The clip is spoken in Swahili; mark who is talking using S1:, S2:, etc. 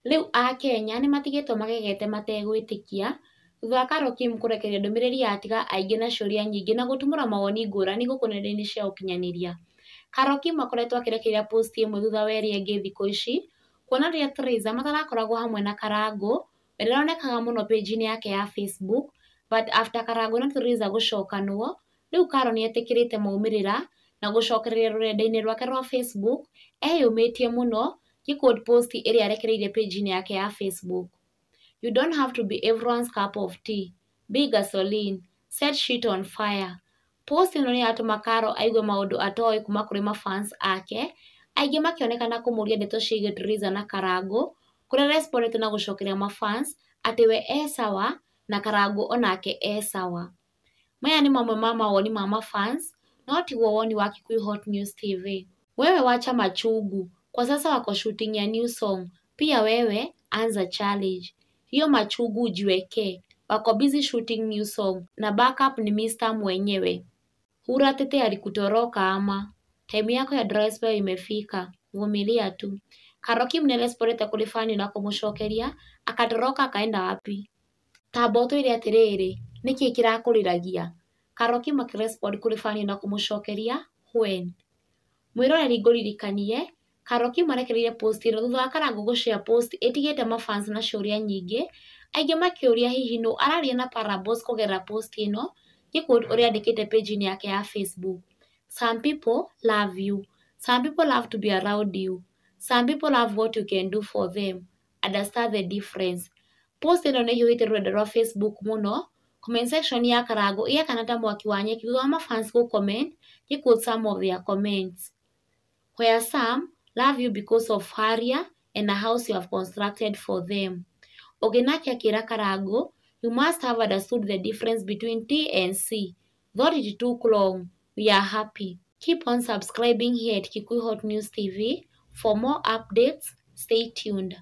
S1: Riu a Kenya nĩ matigĩtwo magegete mategwĩtĩkia thutha wa Carol Kim kũrekereria ndũmĩrĩri yatiga aingĩ na ciũria nyingĩ na gũtumũra mawoni ngũrani gũkũ nenda-inĩ cia ũkinyanĩria. Carol Kim akoretwo akĩrekereria post ĩmwe thutha wa ĩrĩa ĩngĩ thikũ ici, kuona rĩrĩa Teresa matarakoragwo hamwe na Karangũ, ĩronekaga mũno page-inĩ yake ya Facebook, but after Karangũ na Teresa gũcokanwo, rĩu Carol nĩ etĩkĩrĩte maumĩrĩra na gũcokereria rũrenda-inĩ rwake rwa Facebook, eyũmĩtie mũno gĩ-quote post ĩrĩa arekereirie page-inĩ yake ya Facebook. You don't have to be everyone's cup of tea. Be gasoline. Set shit on fire. Post ĩno nĩ yatũma Carol aigue maũndũ atoĩ kuma kũrĩ mafans ake, aingĩ makĩonekana kũmũria ndeto ciĩgiĩ Teresa na Karangũ, kũrĩa respondete na gũcokeria mafans atĩ we e sawa na Karangũ onake e sawa. Maya nĩ mamwe ma mawoni ma mafans, no tiguo woni wa Kikuyu Hot News TV. Wewe wacha machungu, kwa sasa wako shooting ya new song. Pia wewe anza challenge. Hiyo machungu jiweke, wako busy shooting new song na backup ni Mr. mwenyewe. Hura tete alikutoroka ama. Time yako ya dry spell imefika, vumilia tu. Carol Kim nĩ respondete kũrĩ fani na kũmũcokeria, akatoroka akaenda wapi? Tamboto ile atĩrĩrĩ, nĩkĩ kĩrakũrĩragia? Carol Kim akĩrespond kũrĩ fani na kũmũcokeria, when? Mwĩroreri ngũririkanie, Carol Kim arekereirie post ĩno thutha wa Karangũ gũshare post ĩtigĩte mafans na ciũria nyingĩ, aingĩ makĩũria hihi nũ araria na Parables kũgerera post ĩno, gĩ-quote ũrĩa andĩkĩte page-inĩ yake ya Facebook. Some people love you. Some people love to be around you. Some people love what you can do for them. Understand the difference. Post ĩno nĩ ĩhiũhĩte rũrenda rwa Facebook mũno, comment section ya Karangũ ĩgakana ta mwaki wa nyeki thutha wa mafans gũ-comment, gĩ-quote some of their comments. Where some love you because of Harrier and a house you have constructed for them. Ogenaki akĩra Karangũ, you must have understood the difference between T and C. Though it took long, we are happy. Keep on subscribing here at Kikuyu Hot News TV. For more updates, stay tuned.